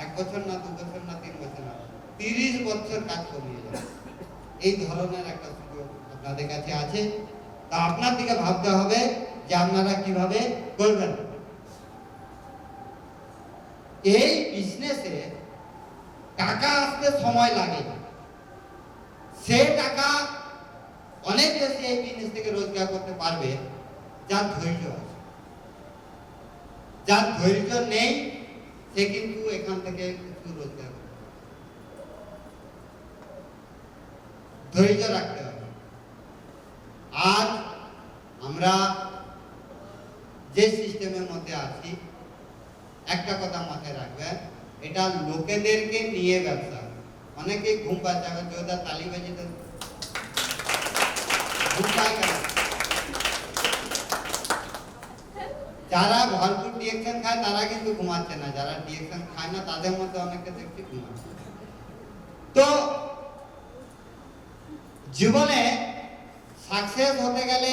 1 বছর না, 2 বছর না, 3 বছর না, 30 বছর কাজ কমিয়ে যাবে। এই ধরনের একটা সুযোগ আপনাদের কাছে আছে। তা আপনার দিকে ভাবতে হবে যে আপনারা কিভাবে করবেন। এই বিজনেসে টাকা আসতে সময় লাগে, সে টাকা অনেক বেশি এই বিজনেস থেকে রোজগার করতে পারবে যার ধৈর্য আছে। যার ধৈর্য নেই সে কিন্তু এখান থেকে কিছু রোজগার করবে। ধৈর্য রাখতে হবে। আজ আমরা যে সিস্টেমের মধ্যে আছি, একটা কথা মাথায় রাখবেন, এটা লোকেদেরকে নিয়ে ব্যবসা। অনেকে ঘুম পাচ্ছে, আবার জোরদার তালি বাজিয়ে ঘুম পায় কেন? যারা ভরপুর ডিএকশন খায় তারা কিন্তু ঘুমাচ্ছে না, যারা ডিএকশন খায় না তাদের মধ্যে অনেকে দেখছি ঘুমাচ্ছে। তো জীবনে সাকসেস হতে গেলে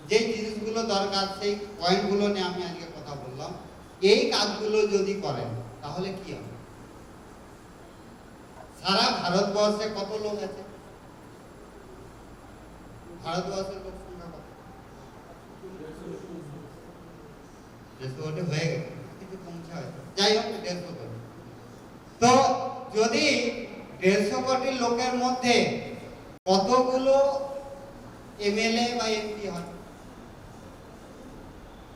যে জিনিসগুলো দরকার, সেই পয়েন্টগুলো নিয়ে আমি আজকে কথা বললাম। এই কাজগুলো যদি করেন তাহলে কি হবে? সারা ভারতবর্ষে কত লোক আছে? ভারতবর্ষের লোক সংখ্যা কত? 150 কোটি হয়ে গেছে, কিছু কমছে হয়তো, যাই হোক 150 কোটি। তো যদি 150 কোটি লোকের মধ্যে কতগুলো এমএলএ বা এমপি হয়?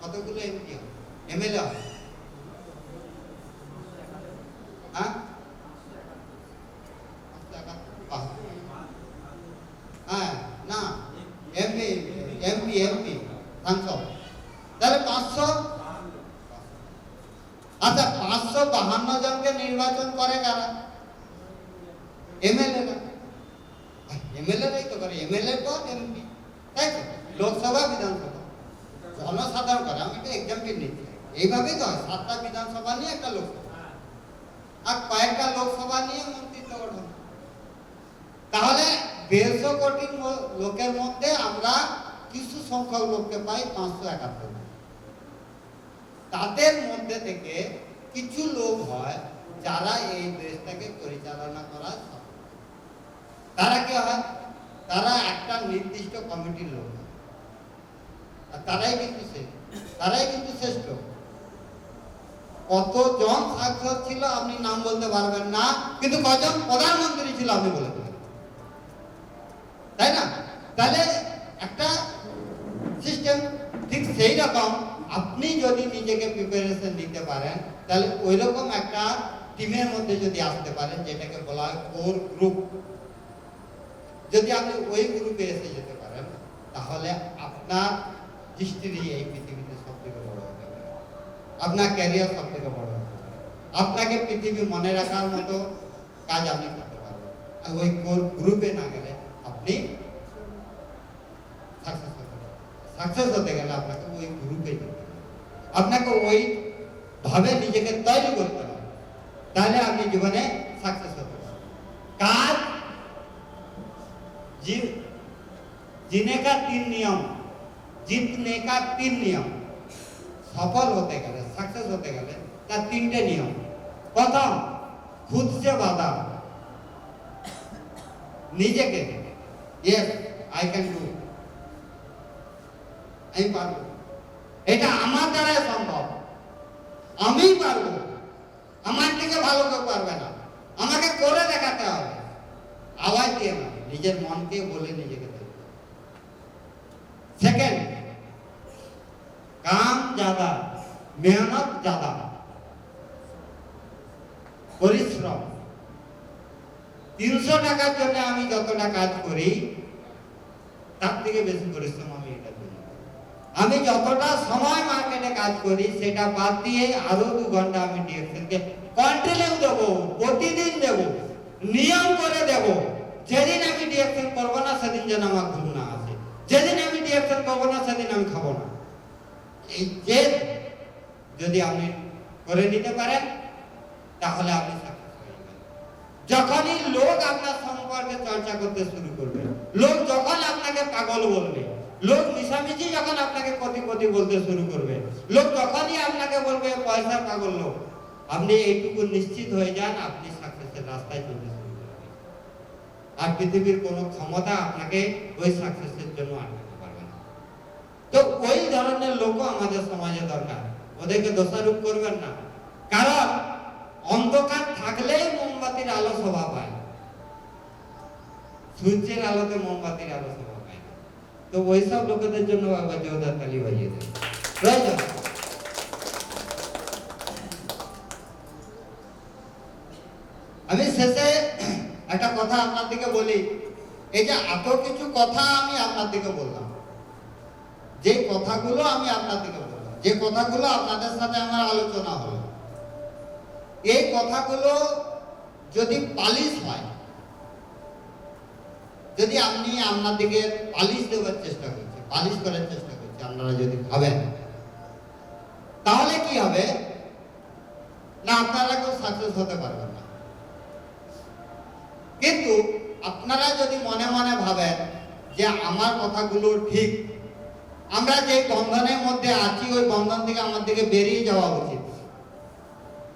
কতগুলো এমপি হয়, এমএলএ হয়? হ্যাঁ, হ্যাঁ না, এমপি এমপি এমপি সাংসদ, তাহলে 500। আচ্ছা, 552 জনকে নির্বাচন করে কারা? এমএলএ না, এমএলএরাই তো করে। এমএলএ পর এমপি, তাই তো? লোকসভা, বিধানসভা, জনসাধারণ করে। আমি একটা এক্সাম্পল নিচ্ছি, এইভাবেই তো হয়। 7টা বিধানসভা নিয়ে একটা লোকসভা, আর কয়েকটা লোকসভা নিয়ে মন্ত্রিত্ব গঠন। তাহলে 150 কোটি লোকের মধ্যে আমরা কিছু সংখ্যক লোককে পাই 571। তাদের মধ্যে থেকে কিছু লোক হয় যারা এই দেশটাকে পরিচালনা করার সক্ষম। তারা কি হয়? তারা একটা নির্দিষ্ট কমিটির লোক, আর তারাই কিন্তু শ্রেষ্ঠ। কতজন সাংসদ ছিল আপনি নাম বলতে পারবেন না, কিন্তু কজন প্রধানমন্ত্রী ছিল আপনি বলে দেবেন, তাই না? তাহলে একটা সিস্টেম। ঠিক সেই রকম আপনি যদি নিজেকে প্রিপারেশন নিতে পারেন, তাহলে ওই রকম একটা টিমের মধ্যে যদি আসতে পারেন, যেটাকে বলা হয় কোর গ্রুপ, যদি আপনি ওই গ্রুপে এসে যেতে পারেন, তাহলে আপনার হিস্ট্রি এই পৃথিবীতে সব থেকে বড় হতে পারে, আপনার ক্যারিয়ার সব থেকে বড় হতে পারে, আপনাকে পৃথিবী মনে রাখার মতো কাজ আপনি করতে পারবেন। আর ওই কোর গ্রুপে না গেলে আপনি সাকসেস হতে গেলে আপনাকে ওই গ্রুপে যেতে হবে, আপনাকে ওই ভাবে নিজেকে তৈরি করতে হবে, তাহলে আপনি জীবনে সাকসেস হতে পারবেন। কাজ जीने का 3 नियम, जीतने का 3 नियम। सफल होते गए, सक्सेस होते गए তার 3টে নিয়ম। প্রথম, खुद से वादा, নিজেকে यस आई कैन डू, আমি পারবো, এটা আমার দ্বারা সম্ভব, আমি পারবো, আমার থেকে ভালো কেউ পারবে না, আমাকে করে দেখাতে হবে। আওয়াজ দিয়ে না, নিজের মনকে বলে নিজেকে। सेकंड, काम ज्यादा, मेहनत ज्यादा, परिश्रम। 300 টাকার জন্য আমি যতটা কাজ করি তার থেকে বেশি পরিশ্রম আমি এটা করি। আমি যতটা সময় মার্কেটে কাজ করি সেটা বাদ দিয়ে আরো 2 ঘন্টা আমি ডিএকশনকে কন্টিনিউ দেব, প্রতিদিন দেব, নিয়ম করে দেব। যেদিন আমি ডিএকশন করব না সেদিন যেন আমার ঘুম না আসে, যেদিন আমি ডিএকশন করবো না সেদিন আমি খাবো না। এই যে যদি আপনি করে নিতে পারেন তাহলে আপনি সাকসেস হয়ে যাবেন। যখনই লোক আপনার সম্পর্কে চর্চা করতে শুরু করবে, লোক যখন আপনাকে পাগল বলবে, লোক মিশামিশি যখন আপনাকে কোটি কোটি বলতে শুরু করবে, লোক যখনই আপনাকে বলবে পয়সার পাগল লোক, আপনি এইটুকু নিশ্চিত হয়ে যান আপনি সাকসেসের রাস্তায় চলতে শুরু করবেন। আর পৃথিবীর কোনো ক্ষমতা আপনাকে ওই সাকসেসের জন্য আটকাতে পারবে না। তো ওই ধরনের লোকও আমাদের সমাজে দরকার, ওদেরকে দোষারোপ করবেন না। কারণ অন্ধকার থাকলেই মোমবাতির আলো শোভা পায়, সূর্যের আলোতে মোমবাতির আলো শোভা পায় না। তো ওইসব লোকেদের জন্য বাবা জোরদার তালি বাজিয়ে দেন। প্রয়োজন। আমি শেষে একটা কথা আপনার দিকে বলি, এই যে এত কিছু কথা আমি আপনার দিকে বললাম, যে কথাগুলো আমি আপনার দিকে বললাম, যে কথাগুলো আপনাদের সাথে আমার আলোচনা হলো, এই কথাগুলো যদি পালিশ হয়, যদি আপনি আপনার দিকে পালিশ দেওয়ার চেষ্টা করছেন, পালিশ করার চেষ্টা করছেন, আপনারা যদি ভাবেন, তাহলে কি হবে না আপনারা কেউ সাকসেস হতে পারবেন না। কিন্তু আপনারা যদি মনে মনে ভাবেন যে আমার কথাগুলো ঠিক, আমরা যে বন্ধনের মধ্যে আছি ওই বন্ধন থেকে আমাদেরকে বেরিয়ে যাওয়া উচিত,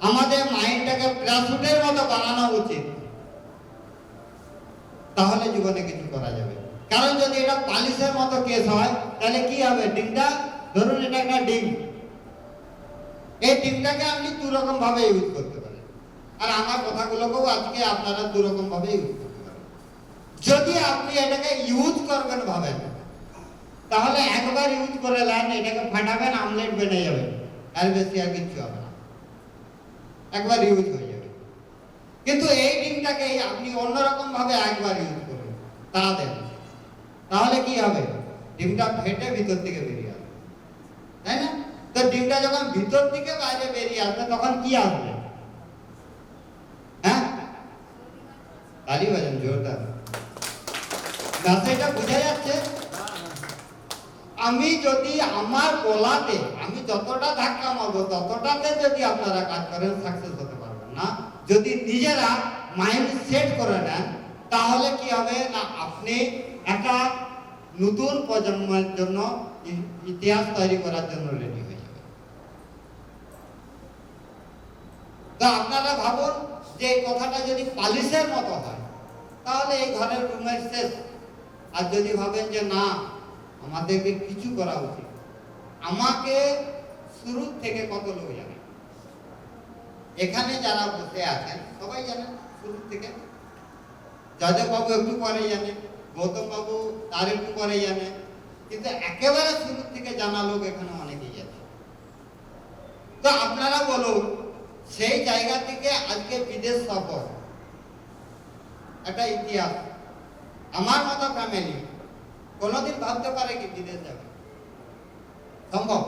আমাদের মাইন্ডটাকে প্যারাশুটের মতো বানানো উচিত, তাহলে জীবনে কিছু করা যাবে। কারণ যদি এটা পালিশের মতো কেস হয় তাহলে কি হবে, ডিমটা ধরুন এটা একটা ডিম, এই ডিমটাকে আপনি দু রকম ভাবে ইউজ করতে পারেন, আর আমার কথাগুলোকেও আজকে আপনারা দু রকম ভাবে ইউজ করতে পারেন। যদি আপনি এটাকে ইউজ করবেন ভাবেন, তাহলে একবার ইউজ করে নেন, এটাকে ফাটাবেন, আমলেট বেনে যাবে, আর বেশি আর কিছু হবে না, একবার ইউজ হয়ে যাবে। কিন্তু এই ডিমটাকে আপনি অন্যরকম ভাবে একবার ইউজ করবেন, তা দেন, তাহলে কি হবে, ডিমটা ফেটে ভিতর থেকে বেরিয়ে আসবে, তাই না? তো ডিমটা যখন ভিতর থেকে বাইরে বেরিয়ে আসবে তখন কি আসবে? হ্যাঁ, তালি বাজান জোরদার। মেসেজটা বোঝা যাচ্ছে? আমি যদি আমার বলাতে আমি যতটা ধাক্কা মারবো ততটাতে যদি আপনারা কাজ করেন সাকসেস হতে পারবেন না। যদি নিজেরা মাইন্ড সেট করে নেন তাহলে কি হবে না, আপনি একটা নতুন প্রজন্মের জন্য ইতিহাস তৈরি করার জন্য রেডি হয়ে যাবে। তো আপনারা ভাবুন যে এই কথাটা যদি পালিশের মতো হয় তাহলে এই ঘরের রুমের শেষ। আর যদি ভাবেন যে না আমাদেরকে কিছু করা উচিত, আমাকে শুরু থেকে কত লোক জানে, এখানে যারা বসে আছেন সবাই জানেন শুরু থেকে, জয়দেব বাবু একটু পরে জানে, গৌতম বাবু তার একটু পরে জানে, কিন্তু একেবারে শুরু থেকে জানা লোক এখানে অনেকেই জানে। তো আপনারা বলুন সেই জায়গা থেকে আজকে বিদেশ সফর একটা ইতিহাস। আমার মতো ফ্যামিলি কোনোদিন ভাবতে পারে কি বিদেশ যাবে? সম্ভব?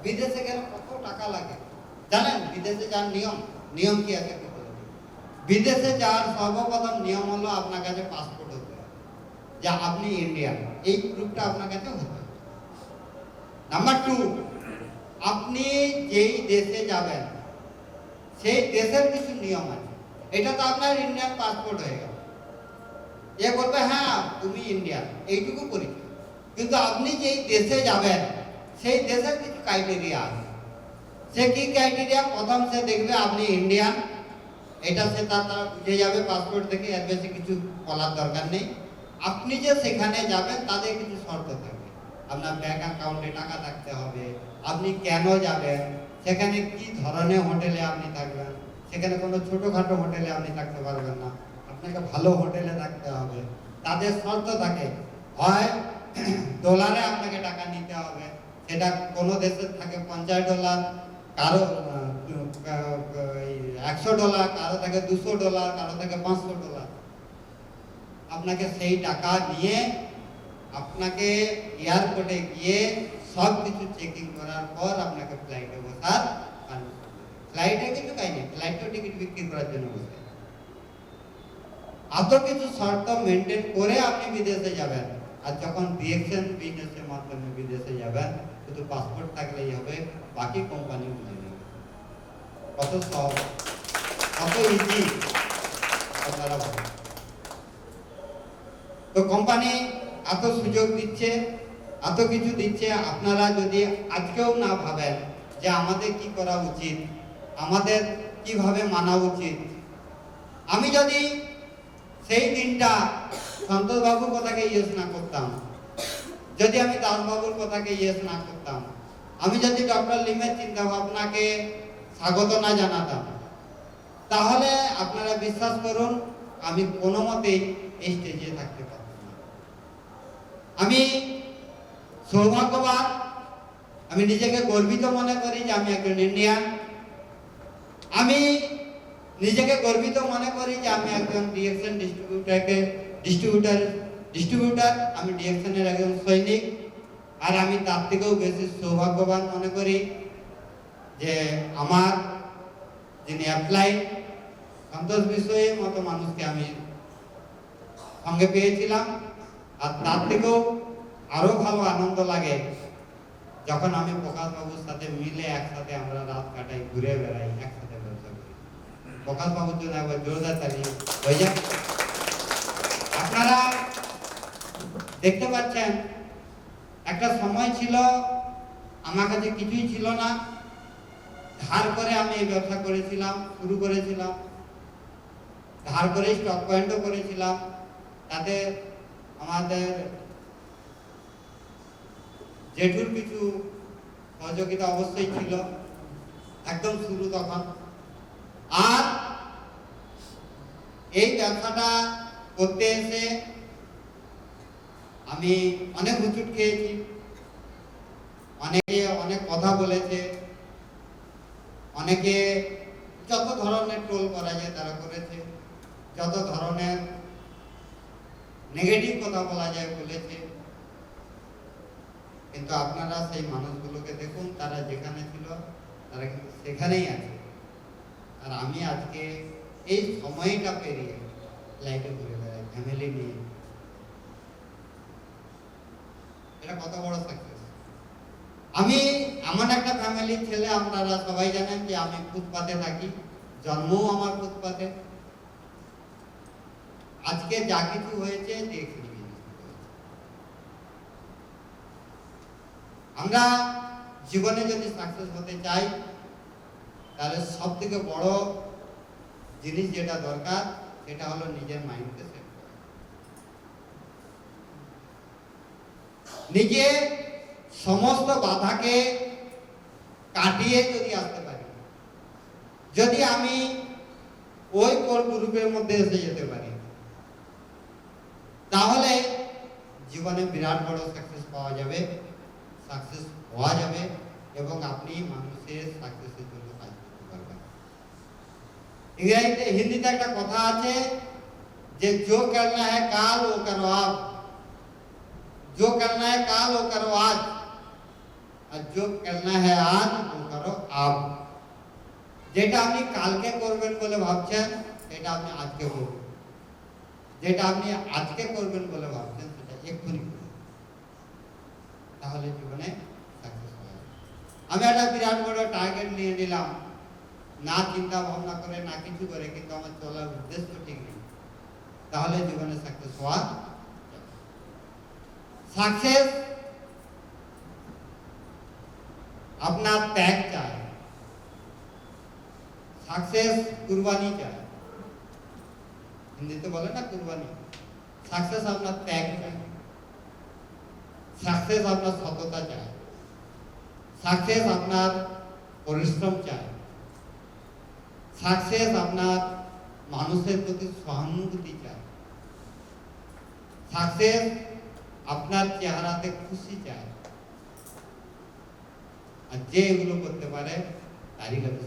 বিদেশে গেলে কত টাকা লাগে জানেন? বিদেশে যাওয়ার নিয়ম কি আছে? বিদেশে যাওয়ার সর্বপ্রথম নিয়ম হলো আপনার কাছে পাসপোর্ট হতে হবে, যে আপনি ইন্ডিয়ান, এই প্রুফটা আপনার কাছে হতে হবে। নাম্বার 2, আপনি যেই দেশে যাবেন সেই দেশের কিছু নিয়ম আছে। এটা তো আপনার ইন্ডিয়ান পাসপোর্ট হয়ে গেল, এ বলবে হ্যাঁ তুমি ইন্ডিয়ান, এইটুকু পরিচয়। কিন্তু আপনি যেই দেশে যাবেন সেই দেশের কিছু ক্রাইটেরিয়া আছে। সে কি ক্রাইটেরিয়া? প্রথম সে দেখবে আপনি ইন্ডিয়ান, এটা সে তারা বুঝে যাবে পাসপোর্ট থেকে, এর বেশি কিছু বলার দরকার নেই। আপনি যে সেখানে যাবেন তাদের কিছু শর্ত থাকবে, আপনার ব্যাংক অ্যাকাউন্টে টাকা থাকতে হবে, আপনি কেন যাবেন, সেখানে কি ধরনের হোটেলে আপনি থাকবেন, সেখানে কোনো ছোটোখাটো হোটেলে আপনি থাকতে পারবেন না, আপনাকে ভালো হোটেলে থাকতে হবে। তাদের শর্ত থাকে, হয় ডলারে আপনাকে টাকা নিতে হবে, সেটা কোনো দেশের থাকে $50, কারো $100, কারো থাকে $200, কারো থাকে $500। আপনাকে সেই টাকা নিয়ে আপনাকে এয়ারপোর্টে গিয়ে সব কিছু চেকিং করার পর আপনাকে ফ্লাইটে বসার, আর ফ্লাইটে কিছু কাহিনি, ফ্লাইটে টিকিট বিক্রি করার জন্য বসে এত কিছু শর্ত মেনটেন করে আপনি বিদেশে যাবেন। আর যখন ডিএক্সএন বিজনেসের মাধ্যমে বিদেশে যাবেন, শুধু পাসপোর্ট থাকলেই হবে, বাকি কোম্পানি বুঝে নেবে। কত সহজ, কত ইজি আপনারা ভাবেন। তো কোম্পানি এত সুযোগ দিচ্ছে, এত কিছু দিচ্ছে, আপনারা যদি আজকেও না ভাবেন যে আমাদের কি করা উচিত, আমাদের কিভাবে মানা উচিত। আমি যদি সেই দিনটা সন্তোষ বাবুর কথাকে ইয়েস না করতাম, যদি আমি দাসবাবুর কথাকে ইয়েস না করতাম, আমি যদি ডক্টর লিমের চিন্তা ভাবনাকে স্বাগত না জানাতাম, তাহলে আপনারা বিশ্বাস করুন আমি কোনো মতেই এই স্টেজে থাকতে পারতাম না। আমি সৌভাগ্যবান, আমি নিজেকে গর্বিত মনে করি যে আমি একজন ইন্ডিয়ান। আমি নিজেকে গর্বিত মনে করি যে আমি একজন ডিএকশন ডিস্ট্রিবিউটার, আমি ডিএকশনের একজন সৈনিক। আর আমি তার থেকেও বেশি সৌভাগ্যবান মনে করি যে আমার যিনি অ্যাপ্লাই সন্তোষ বিষয়ের মতো মানুষকে আমি সঙ্গে পেয়েছিলাম। আর তার থেকেও আরো ভালো আনন্দ লাগে যখন আমি প্রকাশ বাবুর সাথে মিলে একসাথে আমরা রাত কাটাই, ঘুরে বেড়াই, একসাথে ব্যবসা করি। প্রকাশ বাবুর জন্য একবার জোরদার তালি হয়ে যায়। আপনারা দেখতে পাচ্ছেন একটা সময় ছিল আমার কাছে কিছুই ছিল না, ধার করে আমি এই ব্যবসা করেছিলাম, শুরু করেছিলাম, ধার করে স্টক পয়েন্টও করেছিলাম। তাতে আমাদের জেঠুর কিছু সহযোগিতা অবশ্যই ছিল, একদম শুরু তখন। আর এই ব্যবসাটা করতে এসে আমি অনেক হুচুট খেয়েছি, অনেকে অনেক কথা বলেছে, অনেকে যত ধরনের ট্রোল করা যায় তারা করেছে, যত ধরনের নেগেটিভ কথা বলা যায় বলেছে। কিন্তু আপনারা সেই মানুষগুলোকে দেখুন, তারা যেখানে ছিল তারা কিন্তু সেখানেই আছে। আর আমি আজকে এই সময়টা পেরিয়ে লাইফে ঘুরে বেড়াই ফ্যামিলি নিয়ে, এটা কত বড় সাকসেস। আমি এমন একটা ফ্যামিলির ছেলে, আপনারা সবাই জানেন যে আমি ফুটপাতে থাকি, জন্মও আমার ফুটপাতে। আজকে যা কিছু হয়েছে দেখি, আমরা জীবনে যদি সাকসেস হতে চাই তাহলে সব থেকে বড় জিনিস যেটা দরকার সেটা হলো নিজের মাইন্ডকে সেট করা। নিজে সমস্ত বাধাকে কাটিয়ে যদি আসতে পারি, যদি আমি ওই কোর গ্রুপের মধ্যে এসে যেতে পারি, তাহলে জীবনে বিরাট বড় সাকসেস পাওয়া যাবে, সাকসেস হওয়া যাবে এবং আপনি মানুষের সাকসেসের জন্য কাজ করতে পারবেন। ইংরেজিতে, হিন্দিতে একটা কথা আছে যে जो करना है काल वो करो आप, जो करना है काल वो करो आज, और जो करना है आज वो करो आप। যেটা আপনি কালকে করবেন বলে ভাবছেন সেটা আপনি আজকে করবেন, যেটা আপনি আজকে করবেন বলে ভাবছেন সেটা এক্ষুনি করবেন, তাহলে জীবনে সাকসেস হবে। আমি একটা বিরাট বড় টার্গেট নিয়ে নিলাম, না চিন্তা ভাবনা করে, না কিছু করে, কিন্তু আমার চলার উদ্দেশ্য ঠিক নেই, তাহলে জীবনে সাকসেস হওয়া। সাকসেস আপনার ত্যাগ চায়, সাকসেস কুরবানি চায়, হিন্দিতে বলে না কুরবানি। সাকসেস আপনার ত্যাগ চায়, সাকসেস আপনার সততা চায়, সাকসেস আপনার পরিশ্রম চায়, সাকসেস আপনার মানুষের প্রতি সহানুভূতি চায়, সাকসেস আপনার চেহারাতে খুশি চায়। আর যে এগুলো করতে পারে তারই কাছে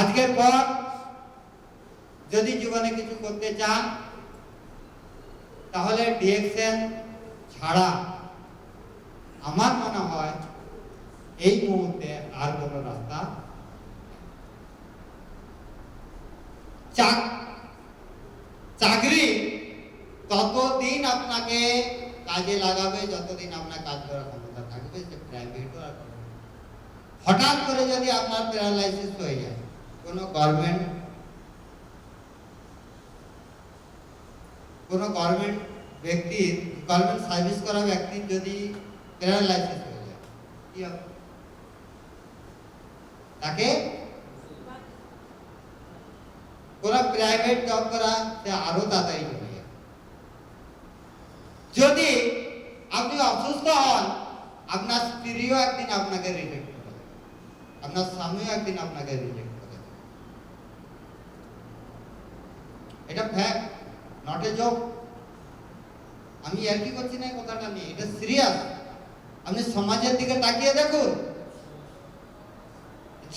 আজকের পর যদি জীবনে কিছু করতে চান তাহলে ডিএকশন ছাড়া আমার মনে হয় এই মুহূর্তে আর কোনো রাস্তা। চাকরি ততদিন আপনাকে কাজে লাগাবে যতদিন আপনার কাজ করার ক্ষমতা থাকবে, সে প্রাইভেট আর হঠাৎ করে যদি আপনার প্যারালাইসিস হয়ে যায়, কোনো গভর্নমেন্ট ব্যক্তির গভর্নমেন্ট সার্ভিস করা ব্যক্তির যদি প্যারালাইসিস হয়ে যায় কি হবে? তাকে কোনো প্রাইভেট জব করা সে আরো তাড়াতাড়ি চলে যাবে। যদি আপনি অসুস্থ হন, আপনার স্ত্রীও একদিন আপনাকে রিজেক্ট করে দেবে, আপনার স্বামীও একদিন আপনাকে রিজেক্ট করে দেবে। এটা ফ্যাক্ট, নট এ জোক। আমি আর কি করছি না এই কথাটা নিয়ে, এটা সিরিয়াস। আপনি সমাজের দিকে তাকিয়ে দেখুন,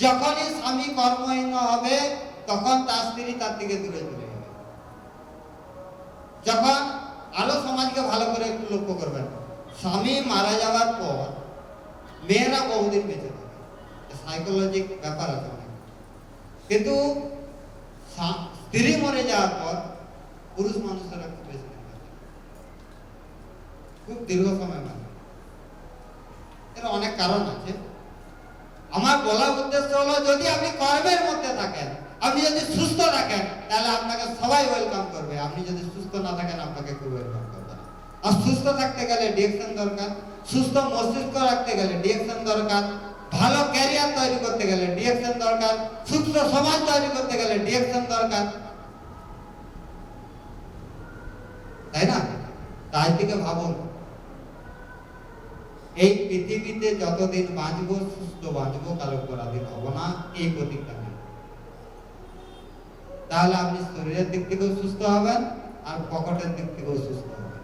যখনই স্বামী কর্মহীন হবে তখন তার স্ত্রী তার থেকে দূরে চলে যাবে। যখন আরো সমাজকে ভালো করে একটু লক্ষ্য করবেন, স্বামী মারা যাওয়ার পর মেয়েরা বহুদিন বেঁচে থাকে, সাইকোলজিক ব্যাপার আছে অনেক। কিন্তু স্ত্রী মরে যাওয়ার পর পুরুষ মানুষেরা খুব বেশি দিন বাঁচে, খুব দীর্ঘ সময় বাঁচে। এর অনেক কারণ আছে। আমার বলার উদ্দেশ্য হলো, যদি আপনি কর্মের মধ্যে থাকেন, আপনি যদি সুস্থ থাকেন, তাহলে আপনাকে সবাই ওয়েলকাম করবে। আপনি যদি সুস্থ না থাকেন, আপনাকে কেউ ওয়েলকাম করবে না। আর সুস্থ থাকতে গেলে ডিরেকশন দরকার, সুস্থ মস্তিষ্ক রাখতে গেলে ডিরেকশন দরকার, ভালো ক্যারিয়ার তৈরি করতে গেলে ডিরেকশন দরকার, সুস্থ সমাজ তৈরি করতে গেলে ডিরেকশন দরকার, তাই না? তাই থেকে ভাবুন, এই পৃথিবীতে যতদিন বাঁচবো সুস্থ বাঁচবো, কারো পরাধীন হব না, এই প্রতিজ্ঞা নেই। তাহলে আপনি শরীরের দিক থেকেও সুস্থ হবেন আর পকেটের দিক থেকেও সুস্থ হবেন।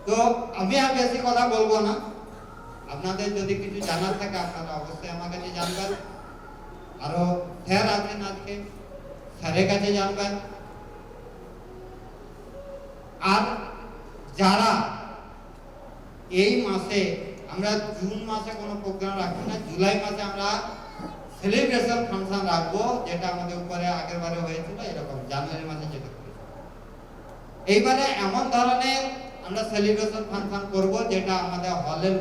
তো আমি আর বেশি কথা বলবো না। আপনাদের যদি কিছু জানার থাকে আপনারা অবশ্যই আমার কাছে জানবেন। আরো স্যার আছেন, আজকে স্যারের কাছে জানবেন। আর যারা এই মাসে, আমরা জুন মাসে কোনো প্রোগ্রাম রাখবো না, জুলাই মাসে আমরা সেলিব্রেশন ফাংশন রাখবো, যেটা আমাদের উপরে আগের বারে হয়েছিল এরকম জানুয়ারি মাসে যেটা করেছি। এইবারে এমন ধরনের আমরা সেলিব্রেশন ফাংশন করব যেটা আমাদের হলের,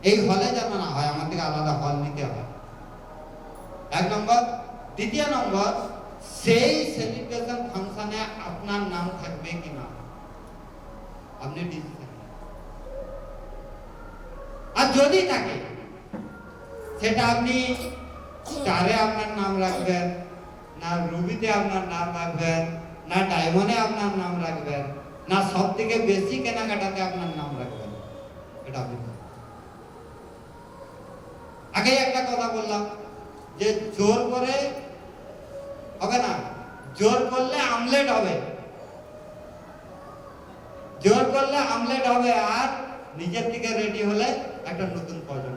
এই হলে যেন না হয়, আমাদেরকে আলাদা হল নিতে হয়, এক নম্বর। দ্বিতীয় নম্বর, সেই সেলিব্রেশন ফাংশনে আপনার নাম থাকবে কিনা আপনি ডিসিশন। আর যদি থাকে, সেটা আপনি স্টারে আপনার নাম রাখবেন না, রুবিতে আপনার নাম রাখবেন না, ডায়মন্ডে আপনার নাম রাখবেন না, সব থেকে বেশি কেনাকাটাতে আপনার নাম রাখবেন, এটা আপনি আগে একটা কথা বললাম যে জোর করে হবে না, জোর করলে আমলেট হবে, জোর করলে আমলেট হবে। আর নিজের থেকে রেডি হলে একটা নতুন প্রজন্ম